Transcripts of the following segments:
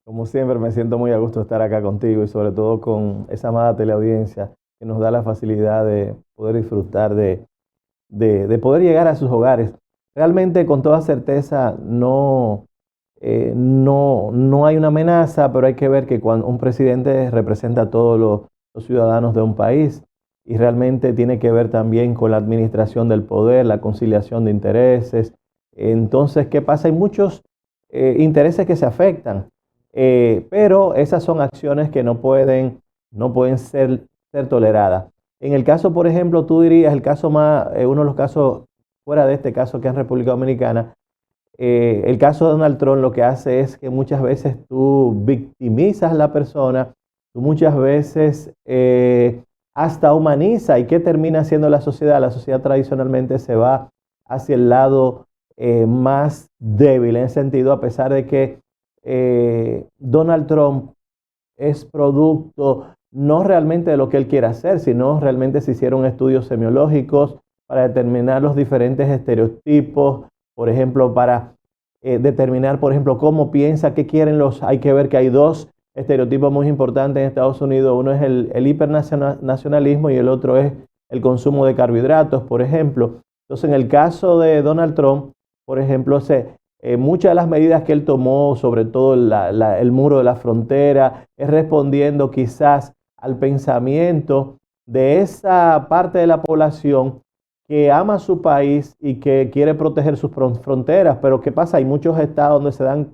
Como siempre, me siento muy a gusto estar acá contigo y sobre todo con esa amada teleaudiencia que nos da la facilidad de poder disfrutar de poder llegar a sus hogares. Realmente, con toda certeza, no hay una amenaza, pero hay que ver que cuando un presidente representa a todos los ciudadanos de un país y realmente tiene que ver también con la administración del poder, la conciliación de intereses. Entonces, ¿qué pasa? Hay muchos intereses que se afectan, pero esas son acciones que no pueden ser toleradas. En el caso, por ejemplo, tú dirías, el caso más, uno de los casos fuera de este caso que es en República Dominicana, el caso de Donald Trump lo que hace es que muchas veces tú victimizas a la persona, tú muchas veces hasta humaniza. ¿Y qué termina haciendo la sociedad? La sociedad tradicionalmente se va hacia el lado más débil en ese sentido, a pesar de que Donald Trump es producto no realmente de lo que él quiere hacer, sino realmente se hicieron estudios semiológicos para determinar los diferentes estereotipos, por ejemplo, para determinar, por ejemplo, cómo piensa, qué quieren los... Hay que ver que hay dos estereotipos muy importantes en Estados Unidos. Uno es el hipernacionalismo y el otro es el consumo de carbohidratos, por ejemplo. Entonces, en el caso de Donald Trump, por ejemplo, muchas de las medidas que él tomó, sobre todo el muro de la frontera, es respondiendo quizás al pensamiento de esa parte de la población que ama su país y que quiere proteger sus fronteras. Pero ¿qué pasa? Hay muchos estados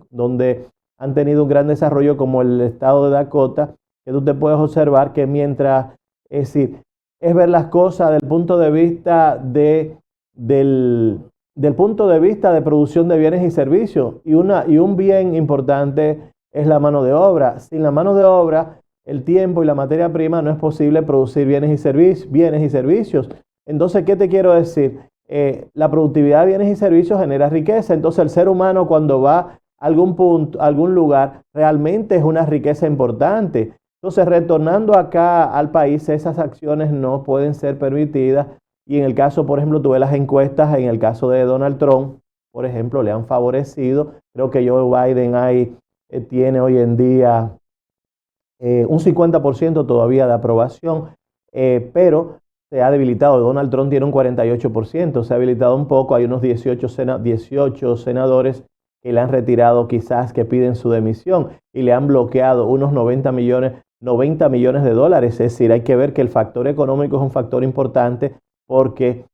donde han tenido un gran desarrollo, como el estado de Dakota, que tú te puedes observar que mientras, es decir, es ver las cosas del punto de vista del, del punto de vista de producción de bienes y servicios. Y un bien importante es la mano de obra. Sin la mano de obra, el tiempo y la materia prima, no es posible producir bienes y servicios. Entonces, ¿qué te quiero decir? La productividad de bienes y servicios genera riqueza. Entonces, el ser humano, cuando va a algún punto, a algún lugar, realmente es una riqueza importante. Entonces, retornando acá al país, esas acciones no pueden ser permitidas. Y en el caso, por ejemplo, tuve las encuestas, en el caso de Donald Trump, por ejemplo, le han favorecido. Creo que Joe Biden tiene hoy en día un 50% todavía de aprobación, pero se ha debilitado. Donald Trump tiene un 48%, se ha debilitado un poco. Hay unos 18 senadores que le han retirado, quizás que piden su demisión, y le han bloqueado unos 90 millones de dólares. Es decir, hay que ver que el factor económico es un factor importante, porque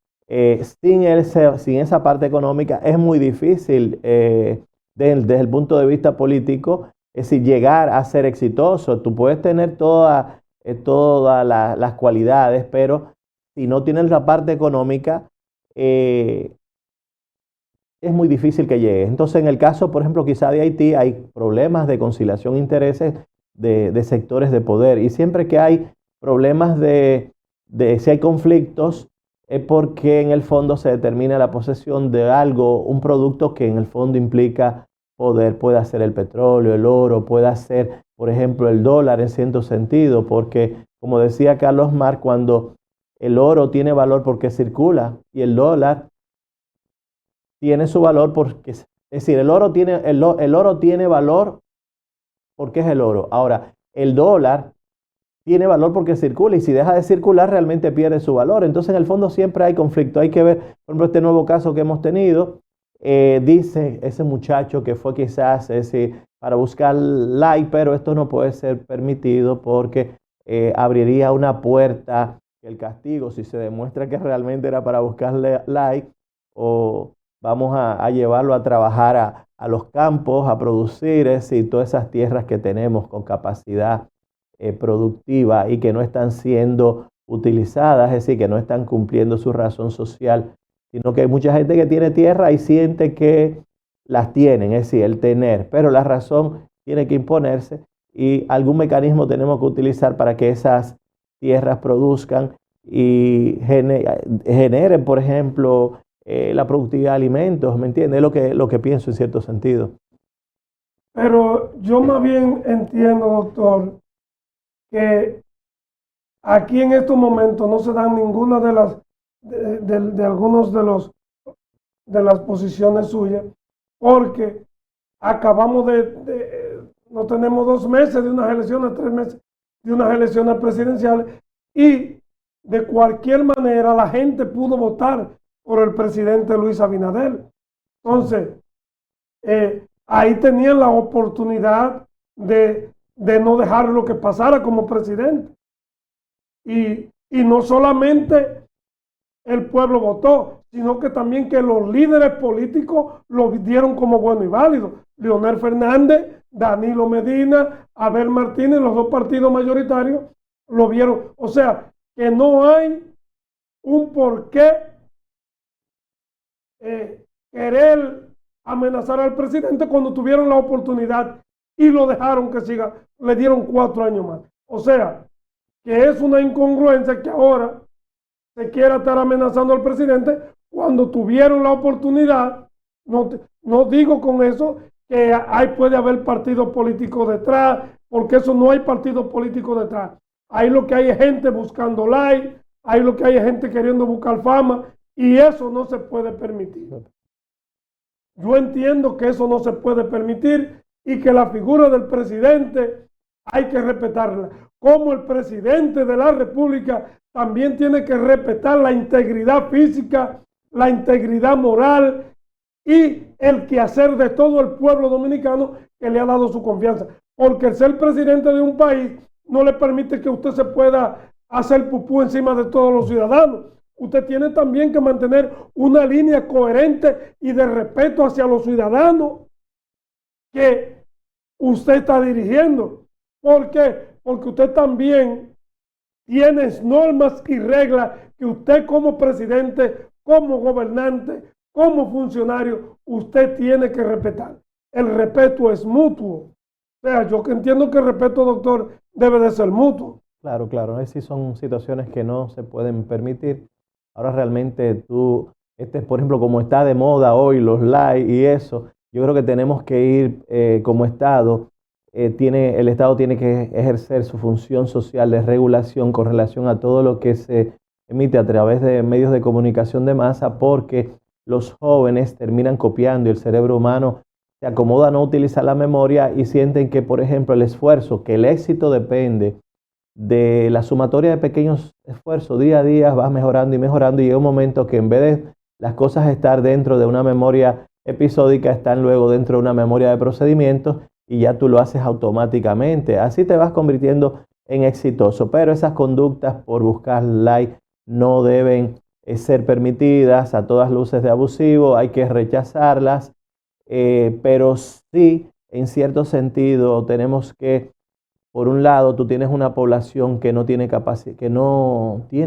sin esa parte económica es muy difícil desde el punto de vista político, es decir, llegar a ser exitoso. Tú puedes tener todas las cualidades, pero si no tienes la parte económica, eh, es muy difícil que llegue. Entonces, en el caso, por ejemplo, quizá de Haití, hay problemas de conciliación de intereses de sectores de poder. Y siempre que hay problemas si hay conflictos, es porque en el fondo se determina la posesión de algo, un producto que en el fondo implica poder. Puede ser el petróleo, el oro, puede ser, por ejemplo, el dólar en cierto sentido, porque, como decía Carlos Marx, cuando el oro tiene valor porque circula, y el dólar tiene su valor porque, es decir, el oro tiene valor porque es el oro. Ahora, el dólar tiene valor porque circula, y si deja de circular realmente pierde su valor. Entonces, en el fondo siempre hay conflicto. Hay que ver, por ejemplo, este nuevo caso que hemos tenido. Dice ese muchacho que fue quizás, es decir, para buscar like, pero esto no puede ser permitido porque abriría una puerta, el castigo, si se demuestra que realmente era para buscarle like, o vamos a llevarlo a trabajar a los campos, a producir, es decir, todas esas tierras que tenemos con capacidad productiva y que no están siendo utilizadas, es decir, que no están cumpliendo su razón social, sino que hay mucha gente que tiene tierra y siente que las tienen, es decir, el tener, pero la razón tiene que imponerse, y algún mecanismo tenemos que utilizar para que esas tierras produzcan y generen, por ejemplo, la productividad de alimentos. ¿Me entiendes? Es lo que pienso en cierto sentido. Pero yo más bien entiendo, doctor, que aquí en estos momentos no se dan ninguna de las de algunos de las posiciones suyas, porque acabamos no tenemos 2 meses de unas elecciones, 3 meses de unas elecciones presidenciales, y de cualquier manera la gente pudo votar por el presidente Luis Abinader. Entonces, ahí tenían la oportunidad de no dejar lo que pasara como presidente. Y no solamente el pueblo votó, sino que también que los líderes políticos lo dieron como bueno y válido. Leonel Fernández, Danilo Medina, Abel Martínez, los 2 partidos mayoritarios lo vieron. O sea, que no hay un porqué querer amenazar al presidente cuando tuvieron la oportunidad y lo dejaron que siga, le dieron 4 años más. O sea, que es una incongruencia que ahora se quiera estar amenazando al presidente cuando tuvieron la oportunidad. No digo con eso que puede haber partido político detrás, porque eso no hay partido político detrás. Ahí lo que hay es gente buscando like, ahí lo que hay es gente queriendo buscar fama, y eso no se puede permitir. Yo entiendo que eso no se puede permitir y que la figura del presidente hay que respetarla. Como el presidente de la República también tiene que respetar la integridad física, la integridad moral y el quehacer de todo el pueblo dominicano que le ha dado su confianza. Porque el ser presidente de un país no le permite que usted se pueda hacer pupú encima de todos los ciudadanos. Usted tiene también que mantener una línea coherente y de respeto hacia los ciudadanos que usted está dirigiendo. ¿Por qué? Porque usted también tiene normas y reglas que usted como presidente, como gobernante, como funcionario, usted tiene que respetar. El respeto es mutuo. O sea, yo que entiendo que el respeto, doctor, debe de ser mutuo. Claro, claro, sí son situaciones que no se pueden permitir. Ahora realmente por ejemplo, como está de moda hoy los likes y eso, yo creo que tenemos que ir como Estado, el Estado tiene que ejercer su función social de regulación con relación a todo lo que se emite a través de medios de comunicación de masa, porque los jóvenes terminan copiando y el cerebro humano se acomoda a no utilizar la memoria y sienten que, por ejemplo, el esfuerzo, que el éxito depende de la sumatoria de pequeños esfuerzos, día a día vas mejorando y llega un momento que en vez de las cosas estar dentro de una memoria episódica, están luego dentro de una memoria de procedimientos y ya tú lo haces automáticamente. Así te vas convirtiendo en exitoso, pero esas conductas por buscar like no deben ser permitidas a todas luces de abusivo, hay que rechazarlas, pero sí, en cierto sentido, tenemos que, por un lado, tú tienes una población que no tiene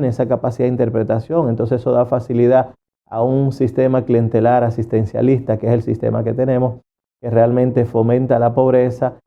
esa capacidad de interpretación, entonces eso da facilidad a un sistema clientelar asistencialista, que es el sistema que tenemos, que realmente fomenta la pobreza,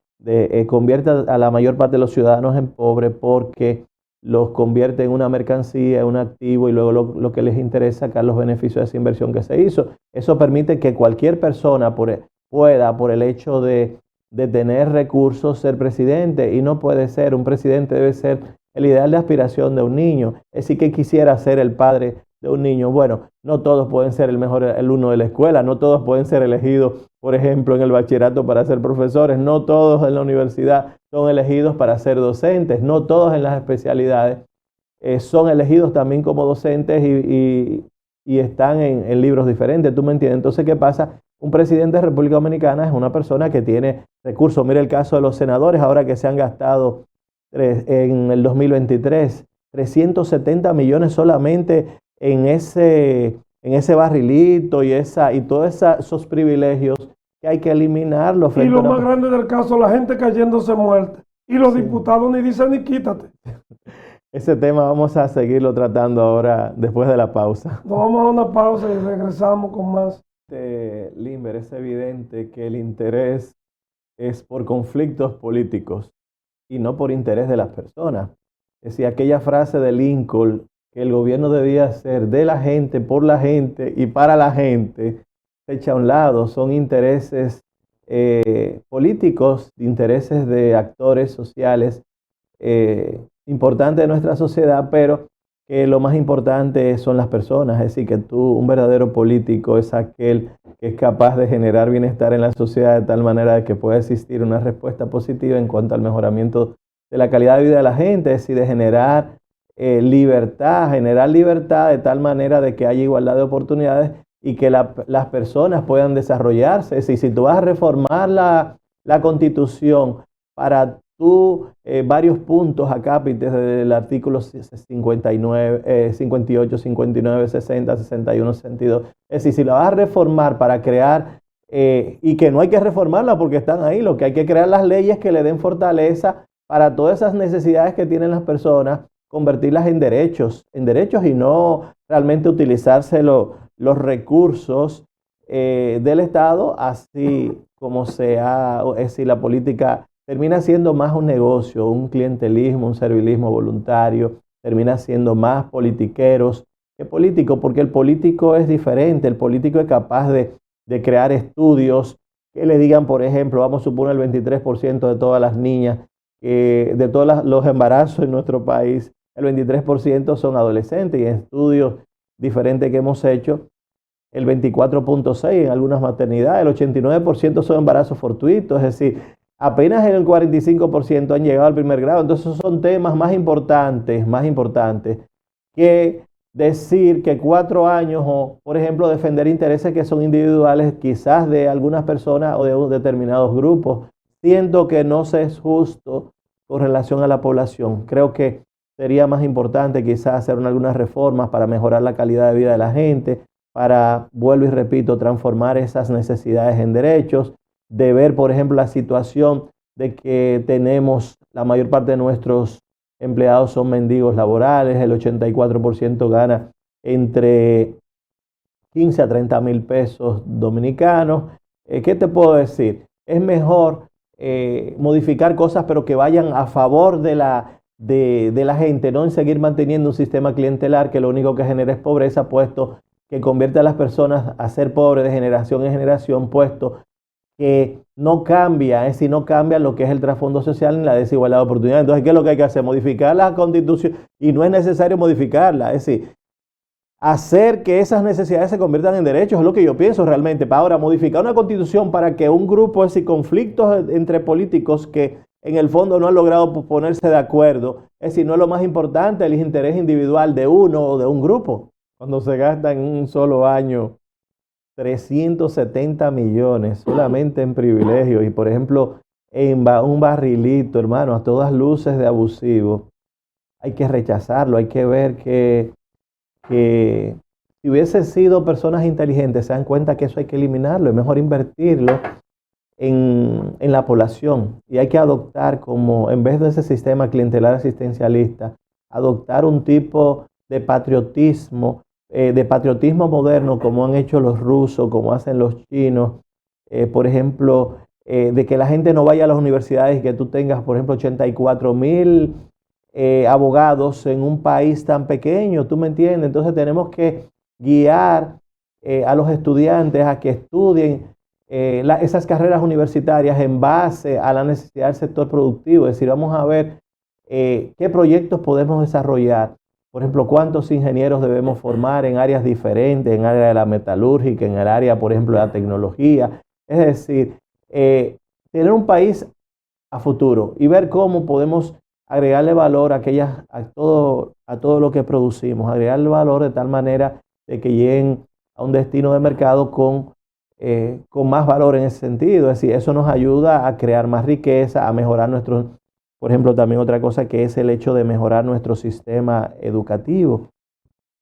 convierte a la mayor parte de los ciudadanos en pobres porque los convierte en una mercancía, en un activo, y luego lo que les interesa es sacar los beneficios de esa inversión que se hizo. Eso permite que cualquier persona pueda, por el hecho de tener recursos, ser presidente, y no puede ser. Un presidente debe ser el ideal de aspiración de un niño. Es decir, que quisiera ser el padre de un niño. Bueno, no todos pueden ser el alumno de la escuela, no todos pueden ser elegidos, por ejemplo, en el bachillerato para ser profesores, no todos en la universidad son elegidos para ser docentes, no todos en las especialidades son elegidos también como docentes y están en libros diferentes, ¿tú me entiendes? Entonces, ¿qué pasa? Un presidente de República Dominicana es una persona que tiene recursos. Mira el caso de los senadores, ahora que se han gastado en el 2023 370 millones solamente en ese barrilito y todos esos privilegios que hay que eliminarlos. Y lo más grande del caso, la gente cayéndose muerta. Y los diputados ni dicen ni quítate. Ese tema vamos a seguirlo tratando ahora después de la pausa. Nos vamos a una pausa y regresamos con más. Limber, es evidente que el interés es por conflictos políticos y no por interés de las personas. Es decir, aquella frase de Lincoln, que el gobierno debía ser de la gente, por la gente y para la gente, se echa a un lado. Son intereses políticos, intereses de actores sociales importantes de nuestra sociedad, pero que lo más importante son las personas, es decir, que un verdadero político es aquel que es capaz de generar bienestar en la sociedad de tal manera de que pueda existir una respuesta positiva en cuanto al mejoramiento de la calidad de vida de la gente, es decir, de generar libertad de tal manera de que haya igualdad de oportunidades y que las personas puedan desarrollarse. Es decir, si tú vas a reformar la Constitución para varios puntos acápites del artículo 59, 58, 59, 60, 61, 62. Es decir, si la vas a reformar para crear, y que no hay que reformarla porque están ahí, lo que hay que crear las leyes que le den fortaleza para todas esas necesidades que tienen las personas, convertirlas en derechos y no realmente utilizarse los recursos del Estado, así como sea, es decir, la política termina siendo más un negocio, un clientelismo, un servilismo voluntario, termina siendo más politiqueros que político, porque el político es diferente, el político es capaz de crear estudios que le digan, por ejemplo, vamos a suponer el 23% de todas las niñas, de todos los embarazos en nuestro país, el 23% son adolescentes, y en estudios diferentes que hemos hecho, el 24.6% en algunas maternidades, el 89% son embarazos fortuitos, es decir, apenas el 45% han llegado al primer grado. Entonces son temas más importantes que decir que 4 años o, por ejemplo, defender intereses que son individuales quizás de algunas personas o de determinados grupos. Siento que no se es justo con relación a la población. Creo que sería más importante quizás hacer algunas reformas para mejorar la calidad de vida de la gente, para, vuelvo y repito, transformar esas necesidades en derechos, de ver, por ejemplo, la situación de que tenemos, la mayor parte de nuestros empleados son mendigos laborales, el 84% gana entre 15 a 30 mil pesos dominicanos. ¿Qué te puedo decir? Es mejor modificar cosas, pero que vayan a favor de la gente, no en seguir manteniendo un sistema clientelar que lo único que genera es pobreza, puesto que convierte a las personas a ser pobres de generación en generación, puesto que no cambia, es decir, no cambia lo que es el trasfondo social ni la desigualdad de oportunidades. Entonces, ¿qué es lo que hay que hacer? Modificar la Constitución, y no es necesario modificarla, es decir, hacer que esas necesidades se conviertan en derechos, es lo que yo pienso realmente. Para ahora, modificar una Constitución para que un grupo, es decir, conflictos entre políticos que en el fondo no han logrado ponerse de acuerdo, es decir, no es lo más importante el interés individual de uno o de un grupo. Cuando se gasta en un solo año 370 millones solamente en privilegios, y por ejemplo en un barrilito, hermano, a todas luces de abusivo, hay que rechazarlo. Hay que ver que si hubiesen sido personas inteligentes, se dan cuenta que eso hay que eliminarlo, es mejor invertirlo en la población, y hay que adoptar, como en vez de ese sistema clientelar asistencialista, adoptar un tipo de patriotismo moderno, como han hecho los rusos, como hacen los chinos, por ejemplo, de que la gente no vaya a las universidades y que tú tengas, por ejemplo, 84,000 abogados en un país tan pequeño, ¿tú me entiendes? Entonces tenemos que guiar a los estudiantes a que estudien esas carreras universitarias en base a la necesidad del sector productivo. Es decir, vamos a ver qué proyectos podemos desarrollar. Por ejemplo, cuántos ingenieros debemos formar en áreas diferentes, en el área de la metalúrgica, en el área, por ejemplo, de la tecnología. Es decir, tener un país a futuro y ver cómo podemos agregarle valor a todo lo que producimos, agregarle valor de tal manera de que lleguen a un destino de mercado con más valor en ese sentido. Es decir, eso nos ayuda a crear más riqueza, a mejorar por ejemplo, también otra cosa que es el hecho de mejorar nuestro sistema educativo.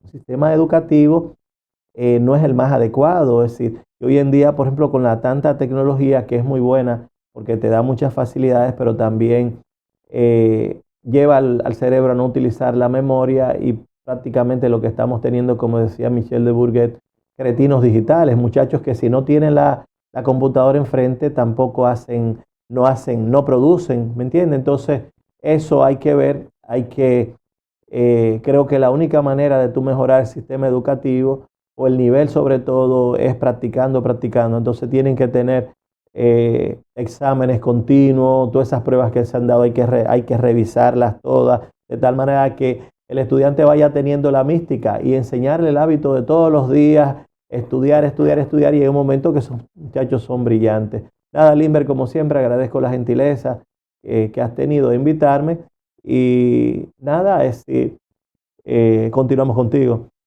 El sistema educativo no es el más adecuado. Es decir, hoy en día, por ejemplo, con la tanta tecnología, que es muy buena porque te da muchas facilidades, pero también lleva al cerebro a no utilizar la memoria, y prácticamente lo que estamos teniendo, como decía Michel de Bourget, cretinos digitales, muchachos que si no tienen la computadora enfrente tampoco no producen, ¿me entiendes? Entonces eso hay que ver, creo que la única manera de tú mejorar el sistema educativo o el nivel sobre todo es practicando. Entonces tienen que tener exámenes continuos, todas esas pruebas que se han dado hay que revisarlas todas, de tal manera que el estudiante vaya teniendo la mística y enseñarle el hábito de todos los días, estudiar, estudiar, estudiar, y en un momento que esos muchachos son brillantes. Nada, Limber, como siempre, agradezco la gentileza que has tenido de invitarme y nada, continuamos contigo.